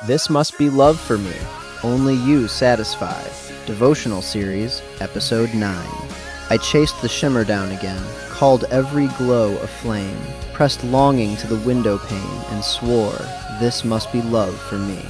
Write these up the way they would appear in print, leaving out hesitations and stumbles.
This Must Be Love for Me, Only You Satisfy. Devotional Series, Episode 9. I chased the shimmer down again, called every glow a flame, pressed longing to the window pane, and swore, this must be love for me.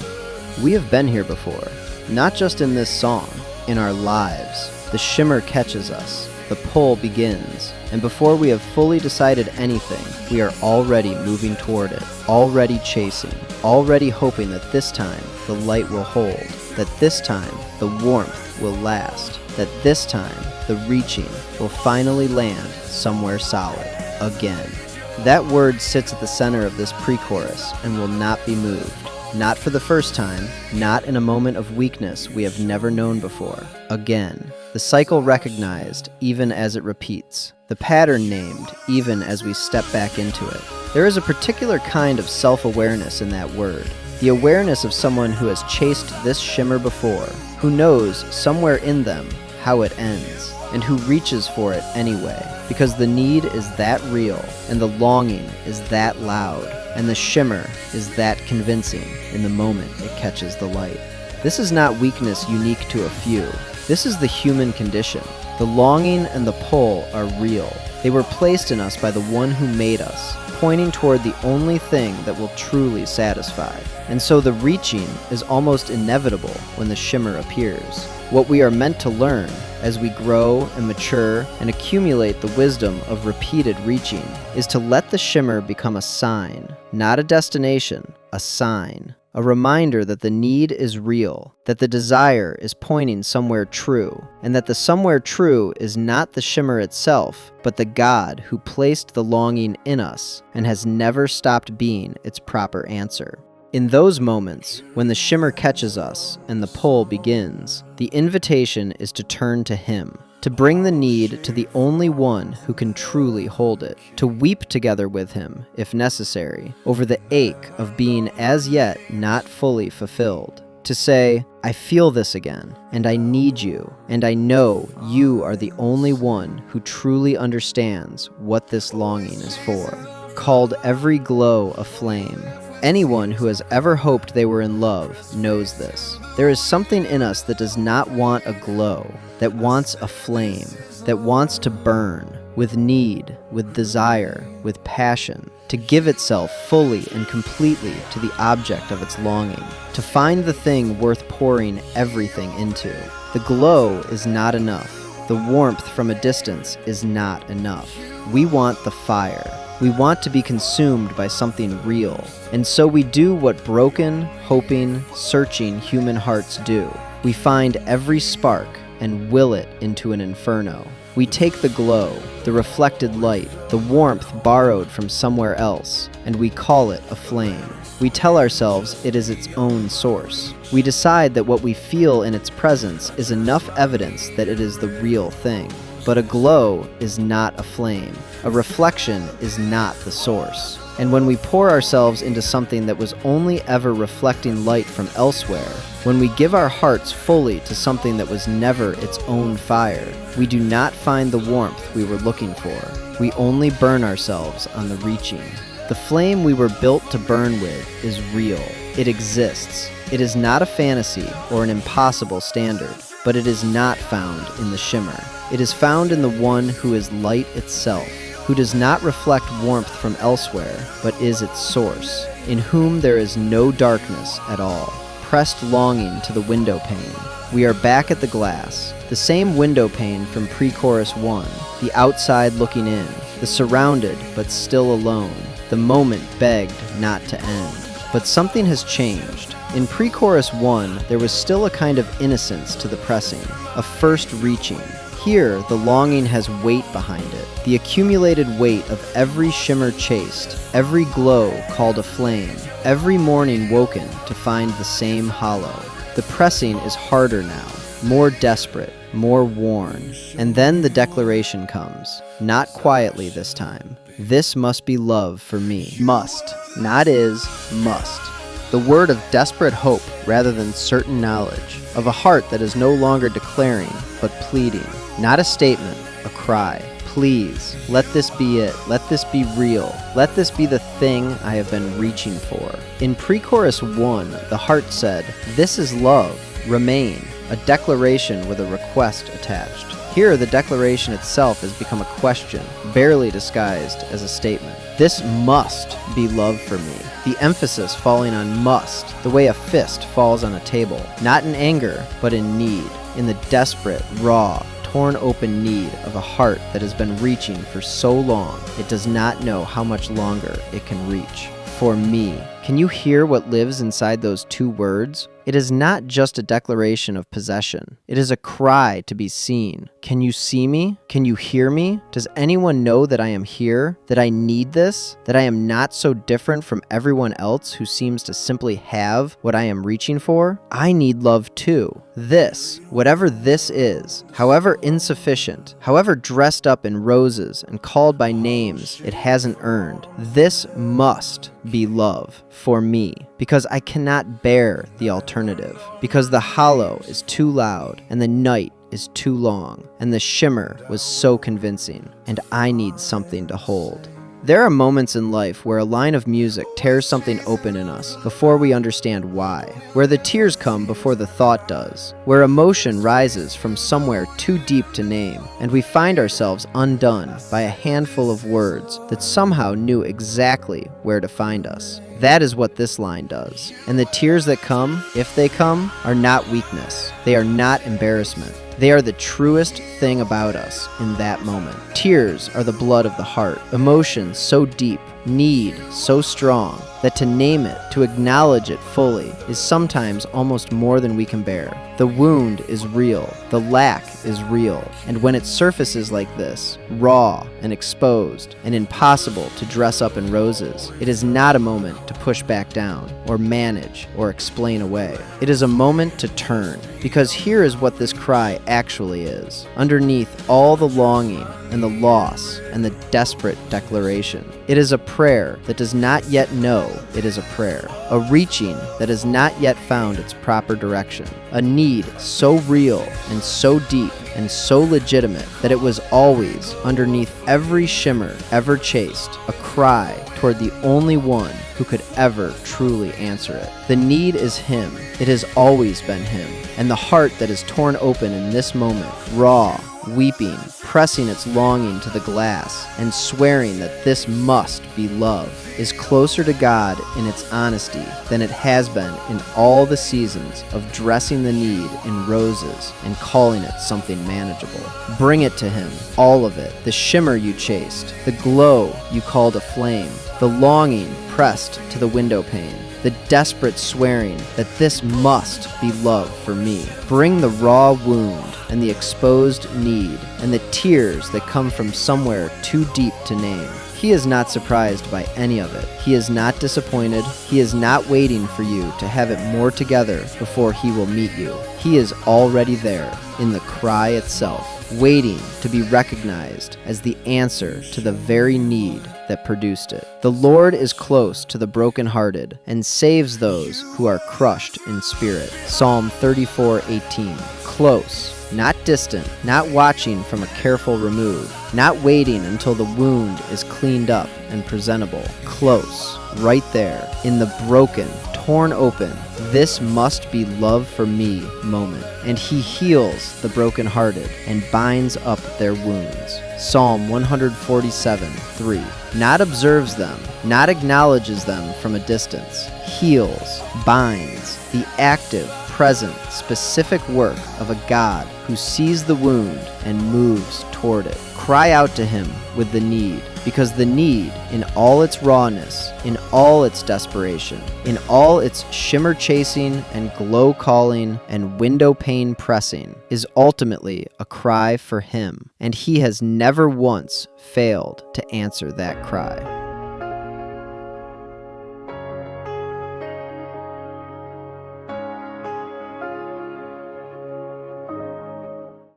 We have been here before, not just in this song, in our lives. The shimmer catches us, the pull begins, and before we have fully decided anything, we are already moving toward it, already chasing, already hoping that this time the light will hold, that this time the warmth will last, that this time the reaching will finally land somewhere solid, again. That word sits at the center of this pre-chorus and will not be moved. Not for the first time, not in a moment of weakness we have never known before. Again, the cycle recognized even as it repeats, the pattern named even as we step back into it. There is a particular kind of self-awareness in that word, the awareness of someone who has chased this shimmer before, who knows somewhere in them how it ends, and who reaches for it anyway, because the need is that real, and the longing is that loud, and the shimmer is that convincing in the moment it catches the light. This is not weakness unique to a few. This is the human condition. The longing and the pull are real. They were placed in us by the one who made us, pointing toward the only thing that will truly satisfy. And so the reaching is almost inevitable when the shimmer appears. What we are meant to learn as we grow and mature and accumulate the wisdom of repeated reaching is to let the shimmer become a sign, not a destination, a sign. A reminder that the need is real, that the desire is pointing somewhere true, and that the somewhere true is not the shimmer itself, but the God who placed the longing in us and has never stopped being its proper answer. In those moments, when the shimmer catches us and the pull begins, the invitation is to turn to Him, to bring the need to the only one who can truly hold it, to weep together with Him, if necessary, over the ache of being as yet not fully fulfilled, to say, I feel this again, and I need you, and I know you are the only one who truly understands what this longing is for. Called every glow a flame. Anyone who has ever hoped they were in love knows this. There is something in us that does not want a glow, that wants a flame, that wants to burn, with need, with desire, with passion, to give itself fully and completely to the object of its longing, to find the thing worth pouring everything into. The glow is not enough. The warmth from a distance is not enough. We want the fire. We want to be consumed by something real. And so we do what broken, hoping, searching human hearts do. We find every spark and will it into an inferno. We take the glow, the reflected light, the warmth borrowed from somewhere else, and we call it a flame. We tell ourselves it is its own source. We decide that what we feel in its presence is enough evidence that it is the real thing. But a glow is not a flame. A reflection is not the source. And when we pour ourselves into something that was only ever reflecting light from elsewhere, when we give our hearts fully to something that was never its own fire, we do not find the warmth we were looking for. We only burn ourselves on the reaching. The flame we were built to burn with is real. It exists. It is not a fantasy or an impossible standard, but it is not found in the shimmer. It is found in the one who is light itself, who does not reflect warmth from elsewhere, but is its source, in whom there is no darkness at all. Pressed longing to the window pane, we are back at the glass, the same window pane from pre-chorus 1, the outside looking in, the surrounded but still alone, the moment begged not to end. But something has changed. In pre-chorus 1, there was still a kind of innocence to the pressing, a first reaching. Here, the longing has weight behind it, the accumulated weight of every shimmer chased, every glow called a flame, every morning woken to find the same hollow. The pressing is harder now, more desperate, more worn. And then the declaration comes, not quietly this time. This must be love for me. Must, not is, must. The word of desperate hope rather than certain knowledge, of a heart that is no longer declaring, but pleading. Not a statement, a cry, Please, let this be it. Let this be real. Let this be the thing I have been reaching for. In pre-chorus 1, the heart said, "This is love, remain," a declaration with a request attached. Here, the declaration itself has become a question, barely disguised as a statement. This must be love for me. The emphasis falling on must, the way a fist falls on a table. Not in anger, but in need. In the desperate, raw, torn open need of a heart that has been reaching for so long, it does not know how much longer it can reach. For me. Can you hear what lives inside those two words? It is not just a declaration of possession. It is a cry to be seen. Can you see me? Can you hear me? Does anyone know that I am here? That I need this? That I am not so different from everyone else who seems to simply have what I am reaching for? I need love too. This, whatever this is, however insufficient, however dressed up in roses and called by names it hasn't earned, this must be love for me, because I cannot bear the alternative, because the hollow is too loud and the night is too long and the shimmer was so convincing, and I need something to hold. There are moments in life where a line of music tears something open in us before we understand why, where the tears come before the thought does, where emotion rises from somewhere too deep to name, and we find ourselves undone by a handful of words that somehow knew exactly where to find us. That is what this line does. And the tears that come, if they come, are not weakness. They are not embarrassment. They are the truest thing about us in that moment. Tears are the blood of the heart, emotion so deep, need so strong, that to name it, to acknowledge it fully, is sometimes almost more than we can bear. The wound is real, the lack is real, and when it surfaces like this, raw and exposed, and impossible to dress up in roses, it is not a moment to push back down, or manage, or explain away. It is a moment to turn, because here is what this cry actually is. Underneath all the longing and the loss and the desperate declaration, it is a prayer that does not yet know it is a prayer, a reaching that has not yet found its proper direction, a need so real and so deep and so legitimate that it was always underneath every shimmer ever chased, a cry toward the only one who could ever truly answer it. The need is Him. It has always been Him. And the heart that is torn open in this moment, raw, weeping, pressing its longing to the glass, and swearing that this must be love, is closer to God in its honesty than it has been in all the seasons of dressing the need in roses and calling it something manageable. Bring it to Him, all of it, the shimmer you chased, the glow you called a flame, the longing pressed to the window pane, the desperate swearing that this must be love for me. Bring the raw wound and the exposed need and the tears that come from somewhere too deep to name. He is not surprised by any of it. He is not disappointed. He is not waiting for you to have it more together before He will meet you. He is already there in the cry itself, waiting to be recognized as the answer to the very need that produced it. The Lord is close to the brokenhearted and saves those who are crushed in spirit. Psalm 34:18. Close. Not distant, not watching from a careful remove, not waiting until the wound is cleaned up and presentable. Close, right there, in the broken, torn open, this must be love for me moment. And He heals the brokenhearted and binds up their wounds. Psalm 147:3. Not observes them, not acknowledges them from a distance, heals, binds, the active, present, specific work of a God who sees the wound and moves toward it. Cry out to Him with the need, because the need, in all its rawness, in all its desperation, in all its shimmer chasing and glow calling and window pane pressing, is ultimately a cry for Him, and He has never once failed to answer that cry.